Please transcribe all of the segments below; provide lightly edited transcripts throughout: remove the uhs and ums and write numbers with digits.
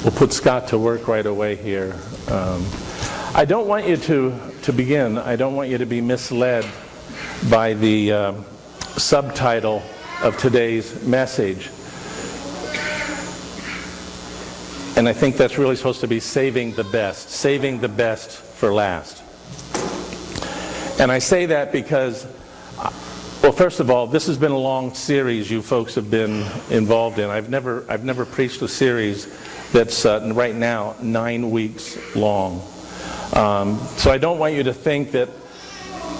We'll put Scott to work right away here. I don't want you to begin. I don't want you to be misled by the subtitle of today's message. And I think that's really supposed to be saving the best for last. And I say that because, well, first of all, this has been a long series you folks have been involved in. I've never preached a series that's right now 9 weeks long. So I don't want you to think that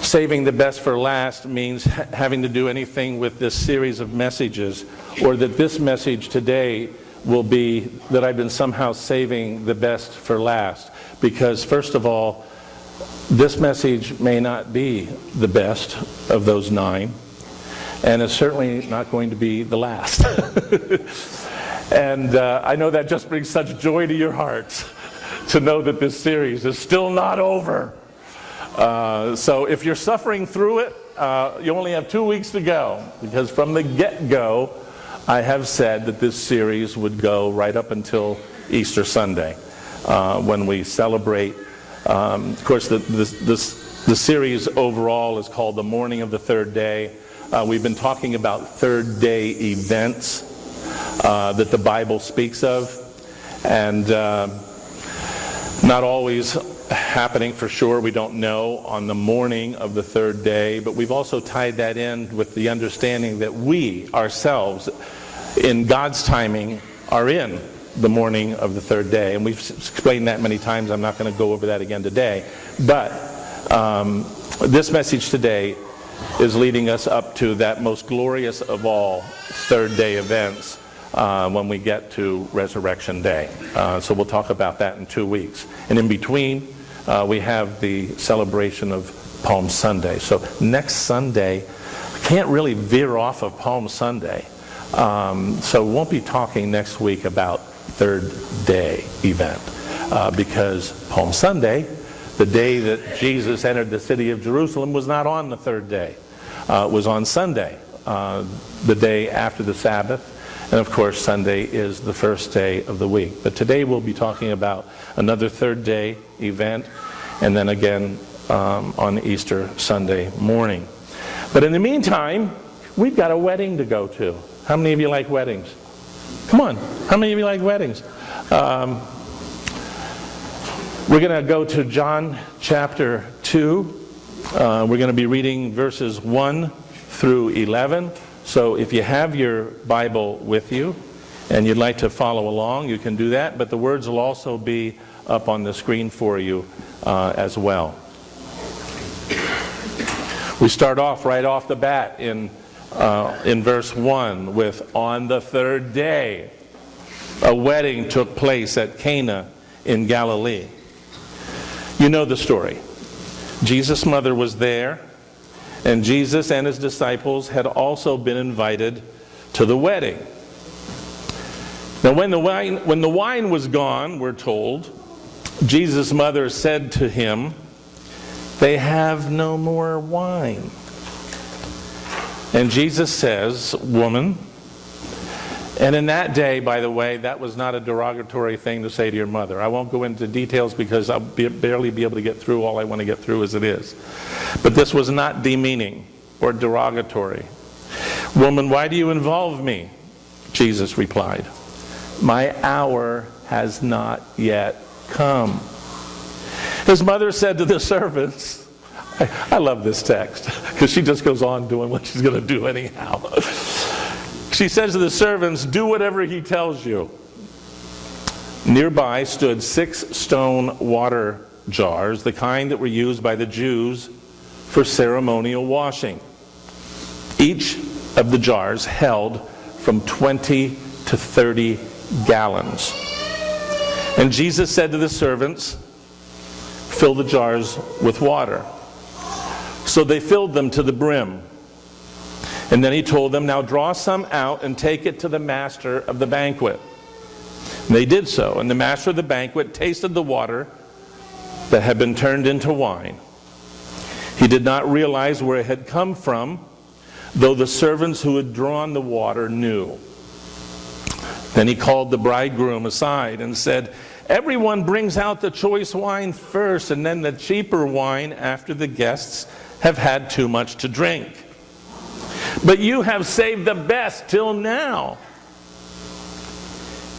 saving the best for last means having to do anything with this series of messages, or that this message today will be that I've been somehow saving the best for last. Because first of all, this message may not be the best of those 9, and it's certainly not going to be the last. And I know that just brings such joy to your hearts to know that this series is still not over. So if you're suffering through it, you only have 2 weeks to go, because from the get-go, I have said that this series would go right up until Easter Sunday, when we celebrate. Of course, the series overall is called The Morning of the Third Day. We've been talking about third day events that the Bible speaks of, and not always happening for sure, we don't know, on the morning of the third day, but we've also tied that in with the understanding that we ourselves, in God's timing, are in the morning of the third day. And we've explained that many times. I'm not going to go over that again today. But this message today is leading us up to that most glorious of all third day events when we get to Resurrection Day. So we'll talk about that in 2 weeks. And in between, we have the celebration of Palm Sunday. So next Sunday, I can't really veer off of Palm Sunday. So we won't be talking next week about third day event, because Palm Sunday, the day that Jesus entered the city of Jerusalem, was not on the third day. It was on Sunday, the day after the Sabbath. And of course, Sunday is the first day of the week. But today we'll be talking about another third day event, and then again on Easter Sunday morning. But in the meantime, we've got a wedding to go to. How many of you like weddings? Come on, how many of you like weddings? We're going to go to John chapter 2. We're going to be reading verses 1 through 11. So if you have your Bible with you and you'd like to follow along, you can do that. But the words will also be up on the screen for you as well. We start off right off the bat in verse 1 with, "On the third day, a wedding took place at Cana in Galilee." You know the story. Jesus' mother was there, and Jesus and his disciples had also been invited to the wedding. Now when the wine was gone, we're told, Jesus' mother said to him, "They have no more wine." And Jesus says, "Woman," and in that day, by the way, that was not a derogatory thing to say to your mother. I won't go into details because I'll barely be able to get through all I want to get through as it is. But this was not demeaning or derogatory. "Woman, why do you involve me?" Jesus replied, "My hour has not yet come." His mother said to the servants, I love this text because she just goes on doing what she's going to do anyhow. She says to the servants, "Do whatever he tells you." Nearby stood 6 stone water jars, the kind that were used by the Jews for ceremonial washing. Each of the jars held from 20 to 30 gallons. And Jesus said to the servants, "Fill the jars with water." So they filled them to the brim. And then he told them, "Now draw some out and take it to the master of the banquet." And they did so, and the master of the banquet tasted the water that had been turned into wine. He did not realize where it had come from, though the servants who had drawn the water knew. Then he called the bridegroom aside and said, "Everyone brings out the choice wine first, and then the cheaper wine after the guests have had too much to drink. But you have saved the best till now."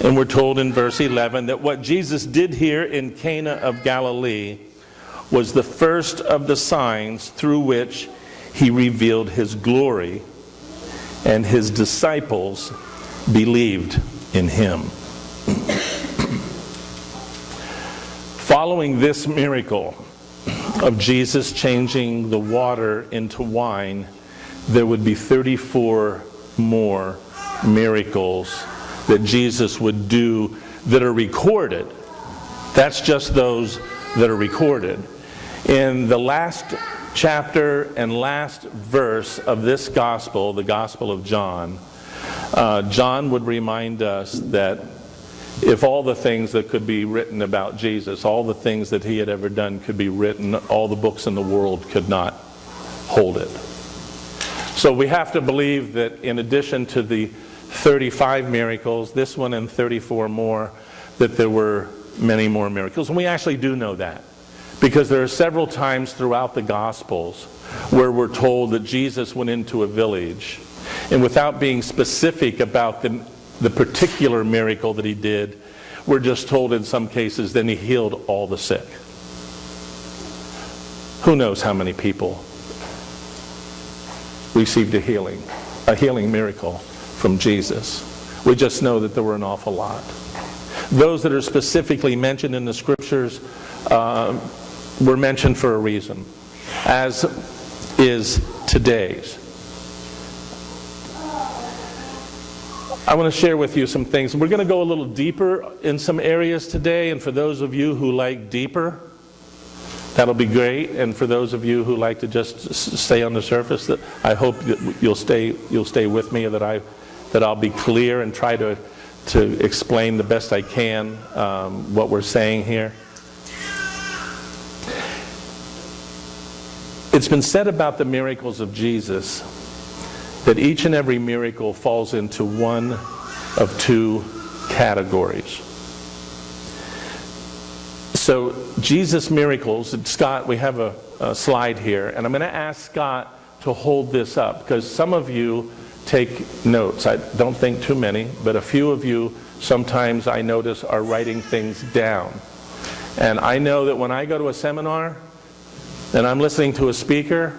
And we're told in verse 11 that what Jesus did here in Cana of Galilee was the first of the signs through which he revealed his glory, and his disciples believed in him. Following this miracle of Jesus changing the water into wine, there would be 34 more miracles that Jesus would do that are recorded. That's just those that are recorded. In the last chapter and last verse of this gospel, the Gospel of John, John would remind us that if all the things that could be written about Jesus, all the things that he had ever done could be written, all the books in the world could not hold it. So we have to believe that in addition to the 35 miracles, this one and 34 more, that there were many more miracles. And we actually do know that, because there are several times throughout the Gospels where we're told that Jesus went into a village, and without being specific about the particular miracle that he did, we're just told in some cases then he healed all the sick. Who knows how many people received a healing miracle from Jesus. We just know that there were an awful lot. Those that are specifically mentioned in the scriptures were mentioned for a reason, as is today's. I want to share with you some things. We're going to go a little deeper in some areas today, and for those of you who like deeper, that'll be great. And for those of you who like to just stay on the surface, that I hope that you'll stay with me, that I'll be clear and try to explain the best I can what we're saying here. It's been said about the miracles of Jesus that each and every miracle falls into one of two categories. So Jesus' miracles, and Scott, we have a slide here, and I'm going to ask Scott to hold this up, because some of you take notes. I don't think too many, but a few of you sometimes I notice are writing things down. And I know that when I go to a seminar and I'm listening to a speaker,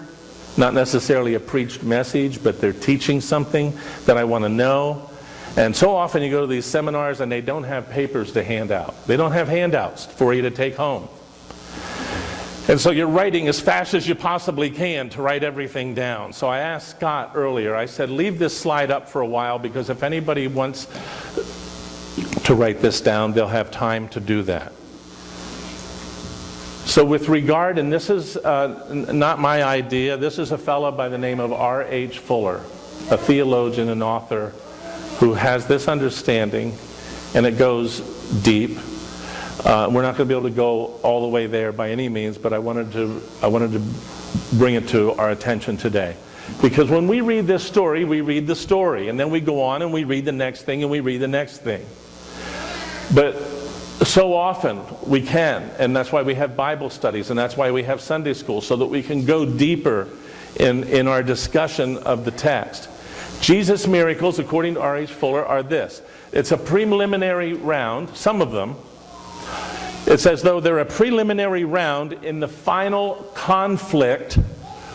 not necessarily a preached message, but they're teaching something that I want to know. And so often you go to these seminars and they don't have papers to hand out. They don't have handouts for you to take home. And so you're writing as fast as you possibly can to write everything down. So I asked Scott earlier, I said, leave this slide up for a while, because if anybody wants to write this down, they'll have time to do that. So with regard, and this is not my idea, this is a fellow by the name of R.H. Fuller, a theologian and author who has this understanding, and it goes deep. We're not going to be able to go all the way there by any means, but I wanted to bring it to our attention today. Because when we read this story, we read the story, and then we go on and we read the next thing, and we read the next thing. But so often we can, and that's why we have Bible studies, and that's why we have Sunday school, so that we can go deeper in our discussion of the text. Jesus' miracles, according to R.H. Fuller, are this. It's a preliminary round, some of them. It's as though they're a preliminary round in the final conflict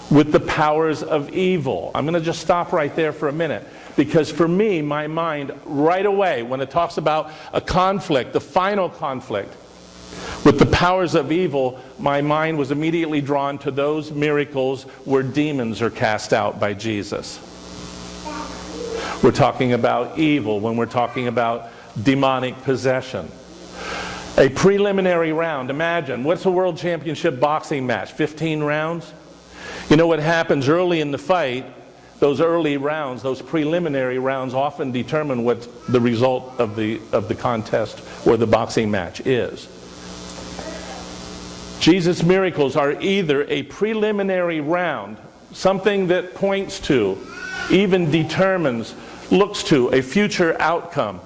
with the powers of evil. I'm going to just stop right there for a minute, because for me, my mind, right away, when it talks about a conflict, the final conflict with the powers of evil, my mind was immediately drawn to those miracles where demons are cast out by Jesus. We're talking about evil when we're talking about demonic possession. A preliminary round. Imagine, what's a world championship boxing match? 15 rounds? You know what happens early in the fight? Those early rounds, those preliminary rounds, often determine what the result of the contest or the boxing match is. Jesus' miracles are either a preliminary round, something that points to, even determines, looks to a future outcome.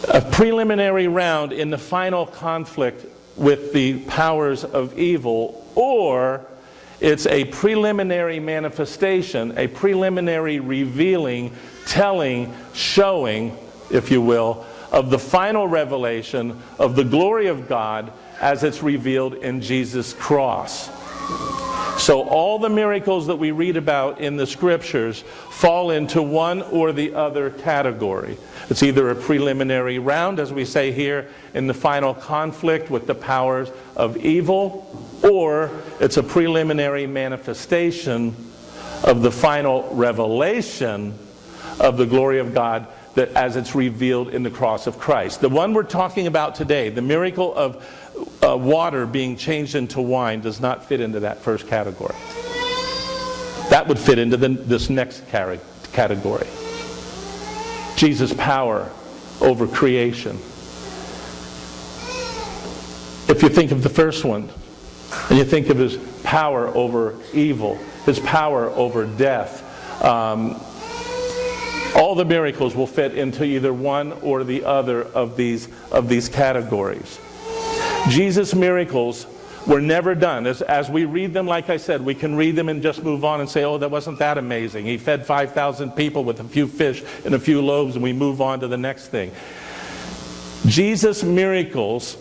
a preliminary round in the final conflict with the powers of evil, or it's a preliminary manifestation, a preliminary revealing, telling, showing, if you will, of the final revelation of the glory of God as it's revealed in Jesus' cross. So all the miracles that we read about in the scriptures fall into one or the other category. It's either a preliminary round, as we say here, in the final conflict with the powers of evil, or it's a preliminary manifestation of the final revelation of the glory of God that as it's revealed in the cross of Christ. The one we're talking about today, the miracle of water being changed into wine, does not fit into that first category. That would fit into this next category. Jesus' power over creation. If you think of the first one, and you think of his power over evil, his power over death, all the miracles will fit into either one or the other of these categories. Jesus' miracles were never done. As we read them, like I said, we can read them and just move on and say, oh, that wasn't that amazing. He fed 5,000 people with a few fish and a few loaves, and we move on to the next thing. Jesus' miracles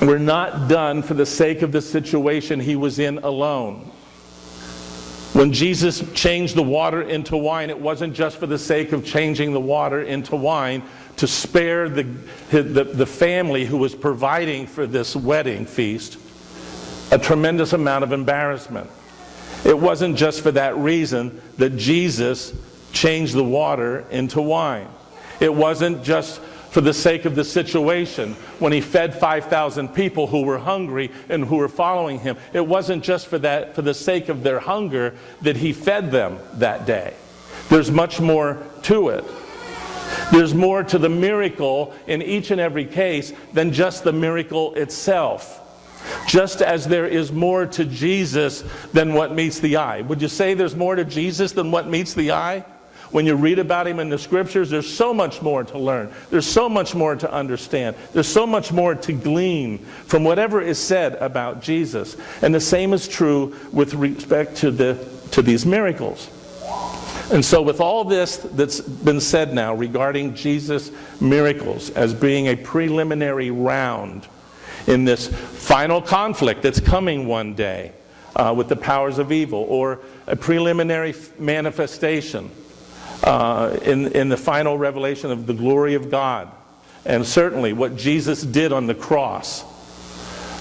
were not done for the sake of the situation he was in alone. When Jesus changed the water into wine, it wasn't just for the sake of changing the water into wine to spare the family who was providing for this wedding feast a tremendous amount of embarrassment. It wasn't just for that reason that Jesus changed the water into wine. It wasn't just for the sake of the situation when he fed 5,000 people who were hungry and who were following him. It wasn't just for the sake of their hunger that he fed them that day. There's much more to it. There's more to the miracle in each and every case than just the miracle itself. Just as there is more to Jesus than what meets the eye. Would you say there's more to Jesus than what meets the eye? When you read about him in the scriptures, there's so much more to learn. There's so much more to understand. There's so much more to glean from whatever is said about Jesus. And the same is true with respect to these miracles. And so with all this that's been said now regarding Jesus' miracles as being a preliminary round in this final conflict that's coming one day with the powers of evil, or a preliminary manifestation in the final revelation of the glory of God, and certainly what Jesus did on the cross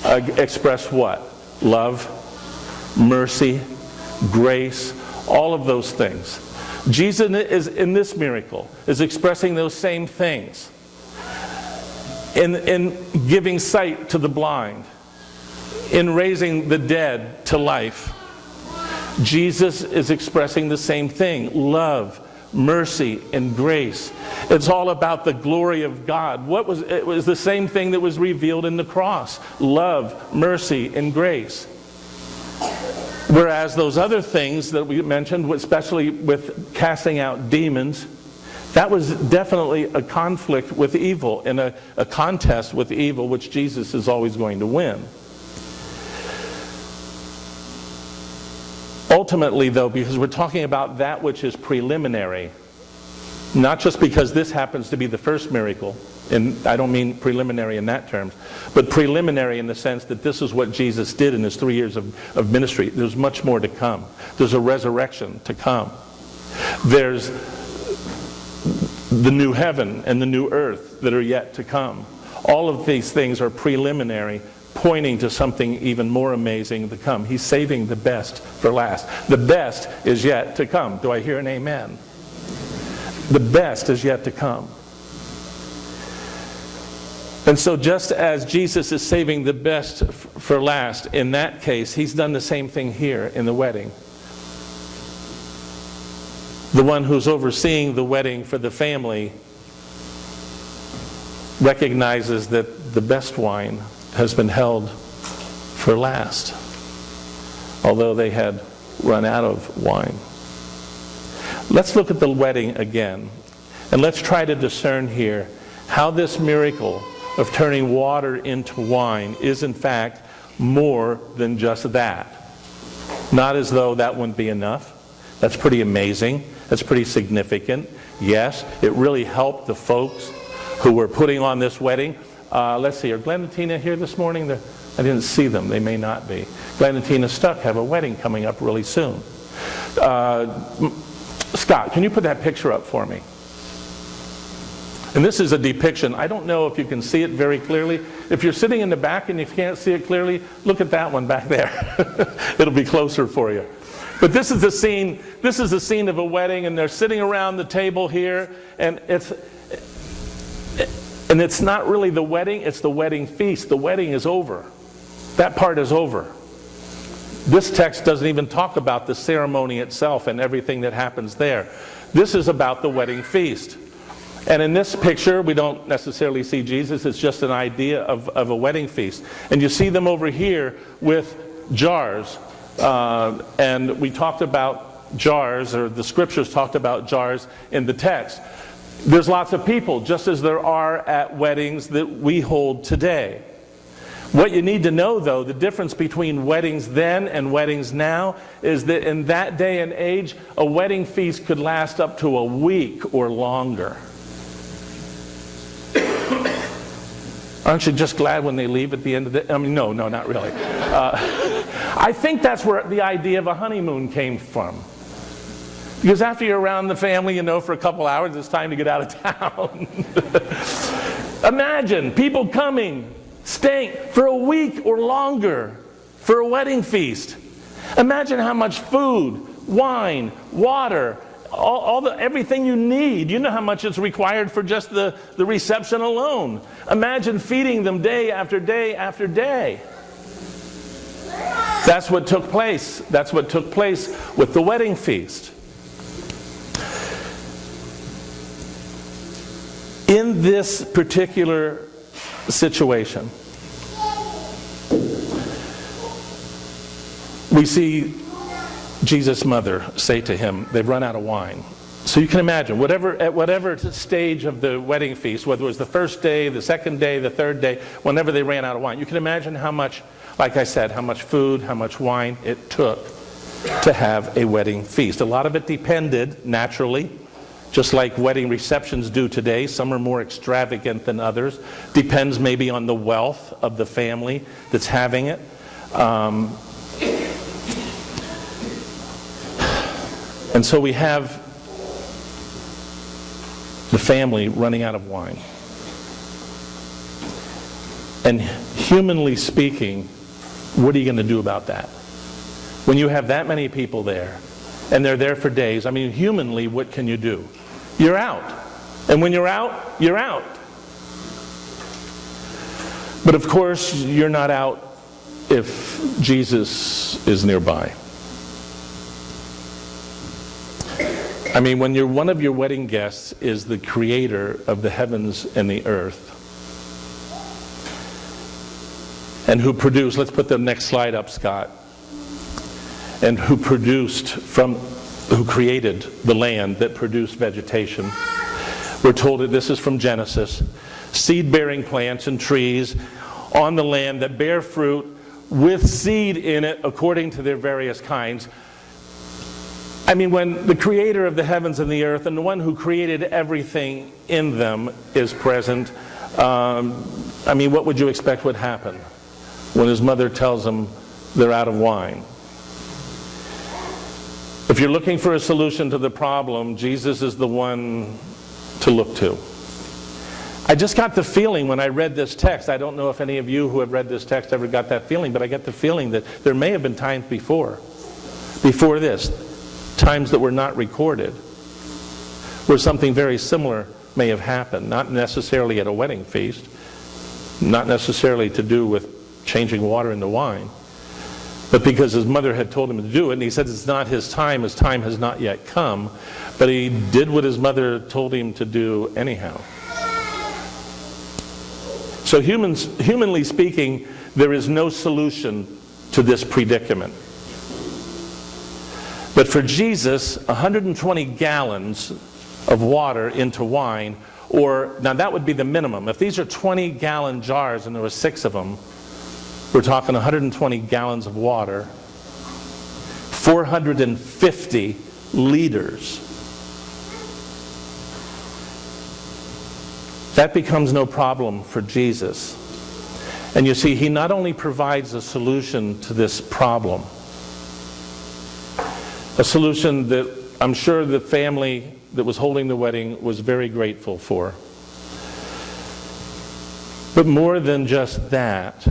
expressed what? Love, mercy, grace, all of those things. Jesus is in this miracle is expressing those same things. In giving sight to the blind, in raising the dead to life, Jesus is expressing the same thing: love, mercy, and grace. It's all about the glory of God. It was the same thing that was revealed in the cross: love, mercy, and grace. Whereas those other things that we mentioned, especially with casting out demons, that was definitely a conflict with evil and a contest with evil, which Jesus is always going to win. Ultimately, though, because we're talking about that which is preliminary, not just because this happens to be the first miracle, and I don't mean preliminary in that terms, but preliminary in the sense that this is what Jesus did in his 3 years of ministry. There's much more to come. There's a resurrection to come. There's the new heaven and the new earth that are yet to come. All of these things are preliminary, pointing to something even more amazing to come. He's saving the best for last. The best is yet to come. Do I hear an amen? The best is yet to come. And so just as Jesus is saving the best for last in that case, he's done the same thing here in the wedding. The one who's overseeing the wedding for the family recognizes that the best wine has been held for last, although they had run out of wine. Let's look at the wedding again, and let's try to discern here how this miracle of turning water into wine is in fact more than just that. Not as though that wouldn't be enough. That's pretty amazing. That's pretty significant. Yes, it really helped the folks who were putting on this wedding. Let's see, are Glenn and Tina here this morning? I didn't see them. They may not be. Glenn and Tina Stuck have a wedding coming up really soon. Scott, can you put that picture up for me? And this is a depiction. I don't know if you can see it very clearly. If you're sitting in the back and you can't see it clearly, look at that one back there. It'll be closer for you. But this is the scene. This is the scene of a wedding, and they're sitting around the table here, and it's not really the wedding, it's the wedding feast. The wedding is over. That part is over. This text doesn't even talk about the ceremony itself and everything that happens there. This is about the wedding feast. And in this picture, we don't necessarily see Jesus. It's just an idea of a wedding feast. And you see them over here with jars. And we talked about jars, or the scriptures talked about jars in the text. There's lots of people, just as there are at weddings that we hold today. What you need to know, though, the difference between weddings then and weddings now is that in that day and age, a wedding feast could last up to a week or longer. Aren't you just glad when they leave at the end of the... I mean, no, not really. I think that's where the idea of a honeymoon came from. Because after you're around the family, for a couple hours, it's time to get out of town. Imagine people coming, staying for a week or longer for a wedding feast. Imagine how much food, wine, water, everything you need. You know how much is required for just the reception alone. Imagine feeding them day after day after day. That's what took place. That's what took place with the wedding feast. In this particular situation, we see Jesus' mother say to him, they've run out of wine. So you can imagine, at whatever stage of the wedding feast, whether it was the first day, the second day, the third day, whenever they ran out of wine, you can imagine how much, like I said, how much food, how much wine it took to have a wedding feast. A lot of it depended, naturally, just like wedding receptions do today. Some are more extravagant than others. Depends maybe on the wealth of the family that's having it. And so we have the family running out of wine. And humanly speaking, what are you going to do about that? When you have that many people there, and they're there for days, I mean, humanly, what can you do? You're out. And when you're out, you're out. But of course, you're not out if Jesus is nearby. I mean, when one of your wedding guests is the creator of the heavens and the earth, and who produced, let's put the next slide up, Scott, and who created the land that produced vegetation. We're told that this is from Genesis. Seed-bearing plants and trees on the land that bear fruit with seed in it according to their various kinds. I mean, when the creator of the heavens and the earth and the one who created everything in them is present, I mean, what would you expect would happen when his mother tells him they're out of wine? If you're looking for a solution to the problem, Jesus is the one to look to. I just got the feeling when I read this text, I don't know if any of you who have read this text ever got that feeling, but I get the feeling that there may have been times before this, times that were not recorded, where something very similar may have happened, not necessarily at a wedding feast, not necessarily to do with changing water into wine, but because his mother had told him to do it, and he said it's not his time has not yet come, but he did what his mother told him to do anyhow. So humanly speaking, there is no solution to this predicament. But for Jesus, 120 gallons of water into wine, Or, now that would be the minimum. If these are 20-gallon jars and there were 6 of them, we're talking 120 gallons of water, 450 liters. That becomes no problem for Jesus. And you see, he not only provides a solution to this problem, a solution that I'm sure the family that was holding the wedding was very grateful for. But more than just that,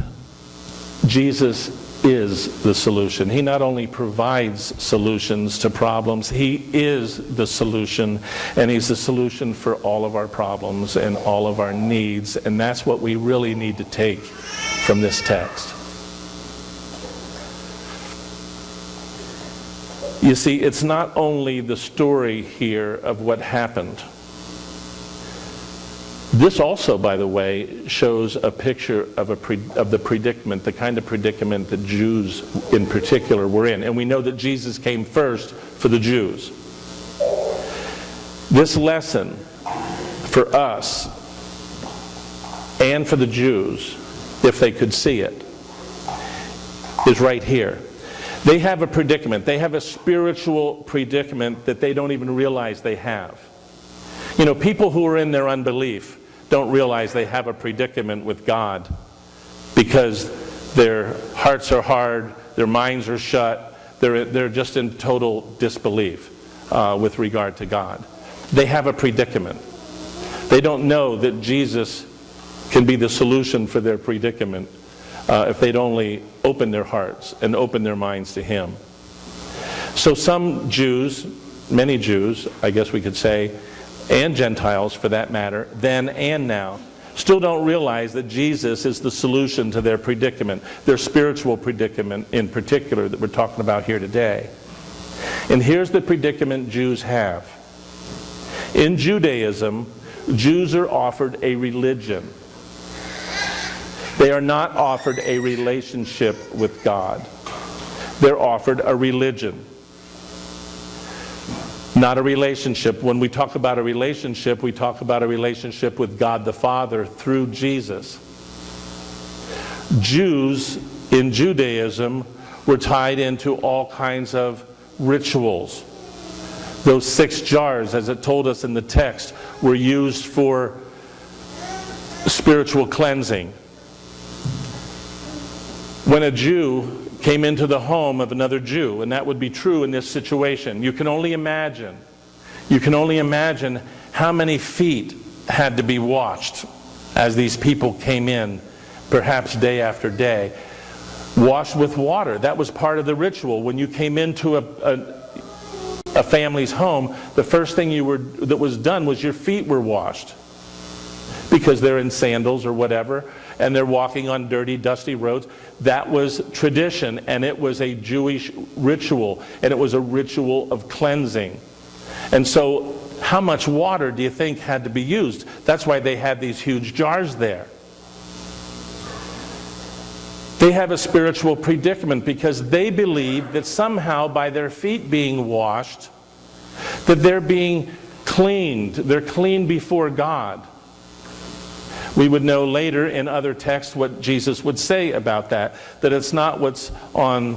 Jesus is the solution. He not only provides solutions to problems, he is the solution, and he's the solution for all of our problems and all of our needs, and that's what we really need to take from this text. You see, it's not only the story here of what happened. This also, by the way, shows a picture of the predicament, the kind of predicament that Jews in particular were in. And we know that Jesus came first for the Jews. This lesson for us and for the Jews, if they could see it, is right here. They have a predicament. They have a spiritual predicament that they don't even realize they have. You know, people who are in their unbelief don't realize they have a predicament with God because their hearts are hard, their minds are shut, they're just in total disbelief with regard to God. They have a predicament. They don't know that Jesus can be the solution for their predicament if they'd only open their hearts and open their minds to him. So some Jews, many Jews, I guess we could say, and Gentiles for that matter, then and now, still don't realize that Jesus is the solution to their predicament, their spiritual predicament in particular that we're talking about here today. And here's the predicament Jews have. In Judaism, Jews are offered a religion. They are not offered a relationship with God. They're offered a religion. Not a relationship. When we talk about a relationship, we talk about a relationship with God the Father through Jesus. Jews in Judaism were tied into all kinds of rituals. Those 6 jars, as it told us in the text, were used for spiritual cleansing. When a Jew came into the home of another Jew, and that would be true in this situation, you can only imagine how many feet had to be washed as these people came in, perhaps day after day, washed with water. That was part of the ritual. When you came into a family's home, the first thing that was done was your feet were washed, because they're in sandals or whatever, and they're walking on dirty, dusty roads. That was tradition, and it was a Jewish ritual, and it was a ritual of cleansing. And so, how much water do you think had to be used? That's why they had these huge jars there. They have a spiritual predicament because they believe that somehow by their feet being washed, that they're being cleaned. They're clean before God. We would know later in other texts what Jesus would say about that it's not what's on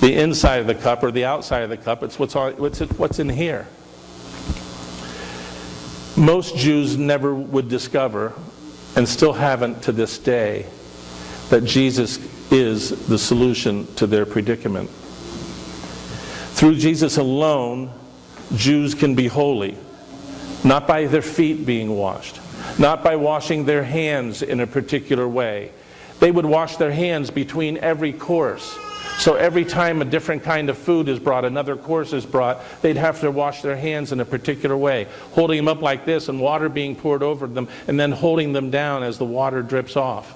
the inside of the cup or the outside of the cup, it's what's in here. Most Jews never would discover, and still haven't to this day, that Jesus is the solution to their predicament. Through Jesus alone, Jews can be holy. Not by their feet being washed. Not by washing their hands in a particular way. They would wash their hands between every course. So every time a different kind of food is brought, another course is brought, they'd have to wash their hands in a particular way. Holding them up like this and water being poured over them, and then holding them down as the water drips off.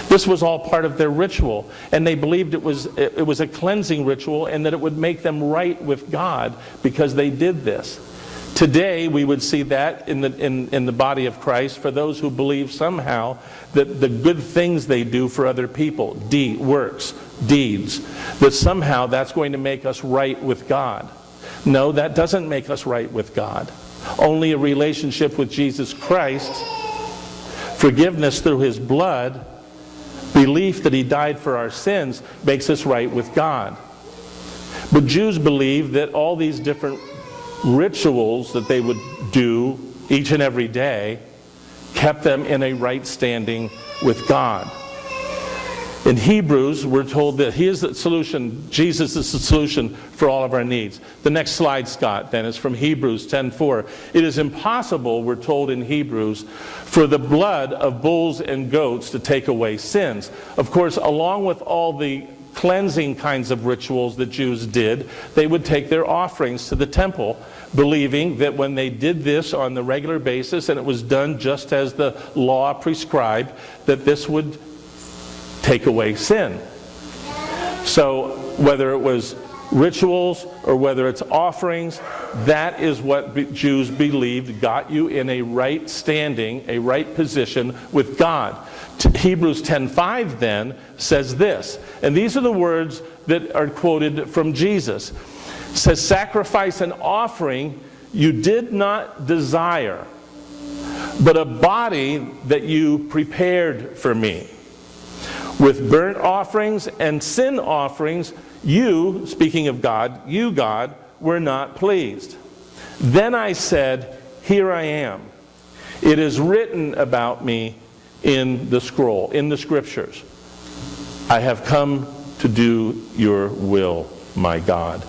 This was all part of their ritual, and they believed it was a cleansing ritual and that it would make them right with God because they did this. Today, we would see that in the body of Christ for those who believe somehow that the good things they do for other people, works, deeds, that somehow that's going to make us right with God. No, that doesn't make us right with God. Only a relationship with Jesus Christ, forgiveness through his blood, belief that he died for our sins, makes us right with God. But Jews believed that all these different rituals that they would do each and every day kept them in a right standing with God. In Hebrews, we're told that he is the solution, Jesus is the solution for all of our needs. The next slide, Scott, then, is from Hebrews 10:4. It is impossible, we're told in Hebrews, for the blood of bulls and goats to take away sins. Of course, along with all the cleansing kinds of rituals that Jews did, they would take their offerings to the temple, believing that when they did this on the regular basis, and it was done just as the law prescribed, that this would take away sin. So whether it was rituals or whether it's offerings, that is what Jews believed got you in a right standing, a right position with God. Hebrews 10:5 then says this, and these are the words that are quoted from Jesus. It says, sacrifice and offering you did not desire, but a body that you prepared for me. With burnt offerings and sin offerings, you, speaking of God, you, God, were not pleased. Then I said, here I am. It is written about me in the scroll, in the scriptures. I have come to do your will, my God.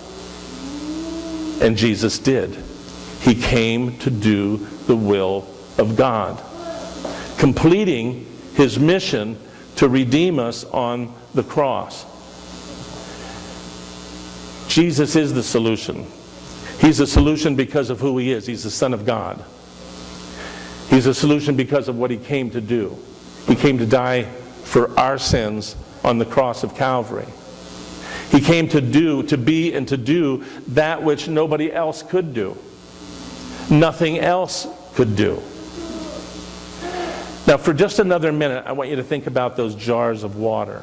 And Jesus did. He came to do the will of God, completing his mission to redeem us on the cross. Jesus is the solution. He's the solution because of who he is. He's the Son of God. He's a solution because of what he came to do. He came to die for our sins on the cross of Calvary. He came to be and to do that which nobody else could do. Nothing else could do. Now, for just another minute, I want you to think about those jars of water.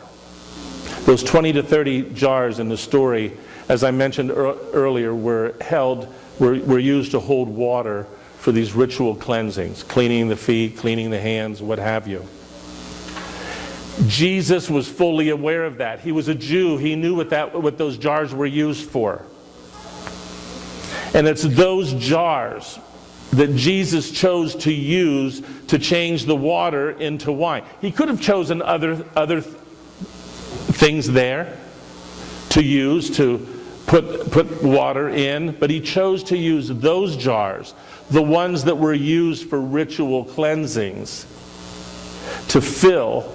Those 20 to 30 jars in the story, as I mentioned earlier, were used to hold water for these ritual cleansings, cleaning the feet, cleaning the hands, what have you. Jesus was fully aware of that. He was a Jew. He knew what those jars were used for. And it's those jars that Jesus chose to use to change the water into wine. He could have chosen other things there to use to put water in, but he chose to use those jars, the ones that were used for ritual cleansings, to fill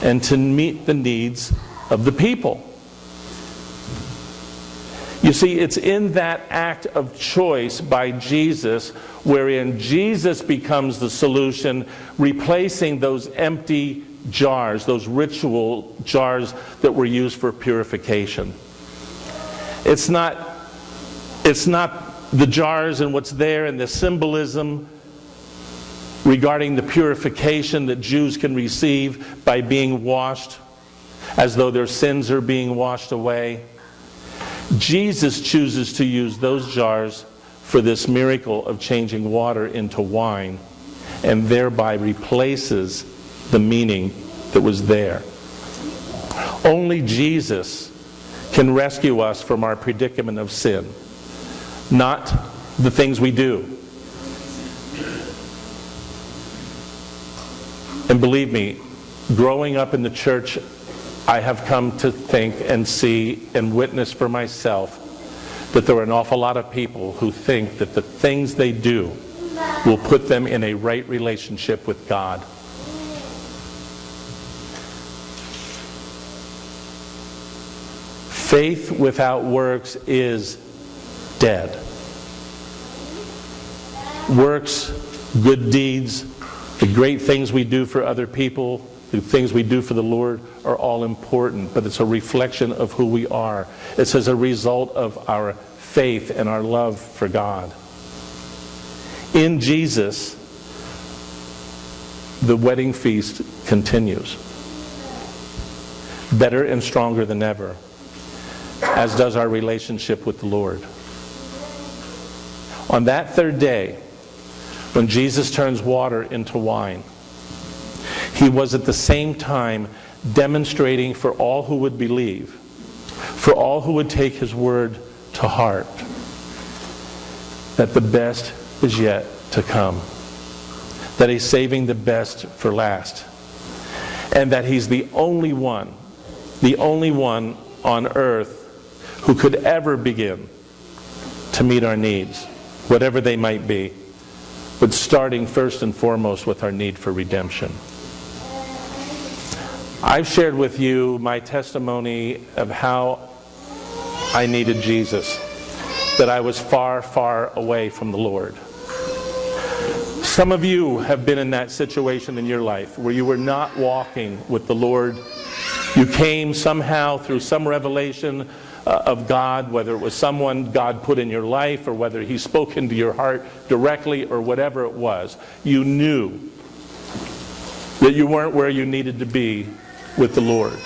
and to meet the needs of the people. You see, it's in that act of choice by Jesus wherein Jesus becomes the solution, replacing those empty jars, those ritual jars that were used for purification. It's not the jars and what's there and the symbolism regarding the purification that Jews can receive by being washed as though their sins are being washed away. Jesus chooses to use those jars for this miracle of changing water into wine, and thereby replaces the meaning that was there. Only Jesus can rescue us from our predicament of sin, not the things we do. And believe me, growing up in the church, I have come to think and see and witness for myself that there are an awful lot of people who think that the things they do will put them in a right relationship with God. Faith without works is dead. Works, good deeds, the great things we do for other people, the things we do for the Lord are all important, but it's a reflection of who we are. It's as a result of our faith and our love for God. In Jesus, the wedding feast continues. Better and stronger than ever, as does our relationship with the Lord. On that third day, when Jesus turns water into wine, he was at the same time demonstrating for all who would believe, for all who would take his word to heart, that the best is yet to come, that he's saving the best for last, and that he's the only one on earth who could ever begin to meet our needs, whatever they might be, but starting first and foremost with our need for redemption. I've shared with you my testimony of how I needed Jesus, that I was far, far away from the Lord. Some of you have been in that situation in your life where you were not walking with the Lord. You came somehow through some revelation of God, whether it was someone God put in your life or whether he spoke into your heart directly or whatever it was. You knew that you weren't where you needed to be with the Lord.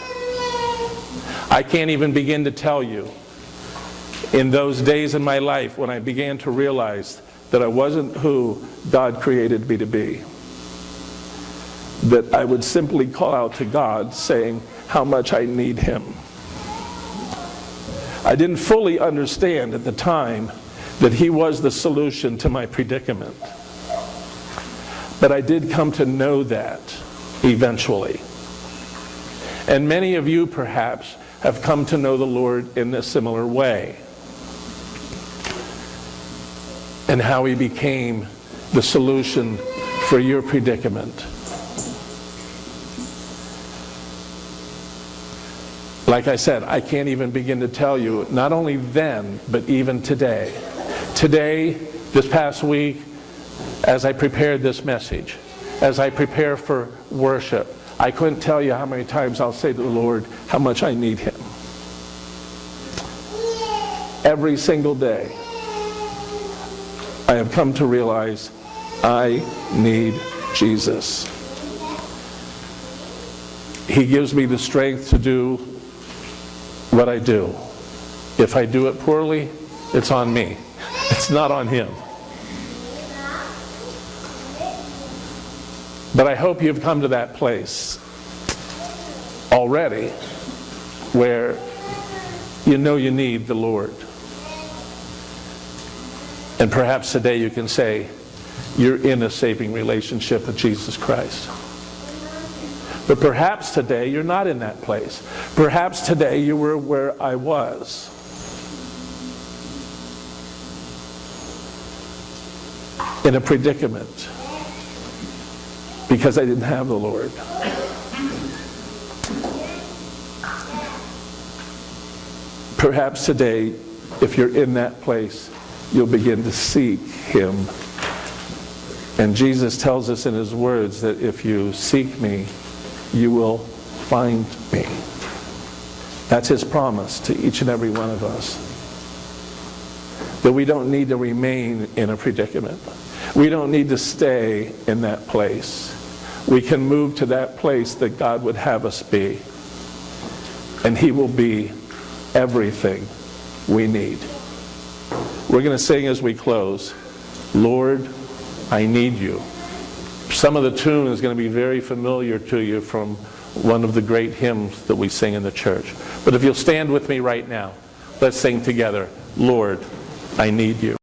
I can't even begin to tell you, in those days in my life when I began to realize that I wasn't who God created me to be, that I would simply call out to God saying how much I need him. I didn't fully understand at the time that he was the solution to my predicament. But I did come to know that eventually. And many of you perhaps have come to know the Lord in a similar way, and how he became the solution for your predicament. Like I said, I can't even begin to tell you, not only then, but even today. Today, this past week, as I prepared this message, as I prepare for worship, I couldn't tell you how many times I'll say to the Lord how much I need him. Every single day, I have come to realize I need Jesus. He gives me the strength to do what I do. If I do it poorly, it's on me. It's not on him. But I hope you've come to that place already where you know you need the Lord. And perhaps today you can say you're in a saving relationship with Jesus Christ. But perhaps today you're not in that place. Perhaps today you were where I was. In a predicament. Because I didn't have the Lord. Perhaps today, if you're in that place, you'll begin to seek him. And Jesus tells us in his words that if you seek me, you will find me. That's his promise to each and every one of us. That we don't need to remain in a predicament. We don't need to stay in that place. We can move to that place that God would have us be. And he will be everything we need. We're going to sing as we close, Lord, I need you. Some of the tune is going to be very familiar to you from one of the great hymns that we sing in the church. But if you'll stand with me right now, let's sing together, Lord, I need you.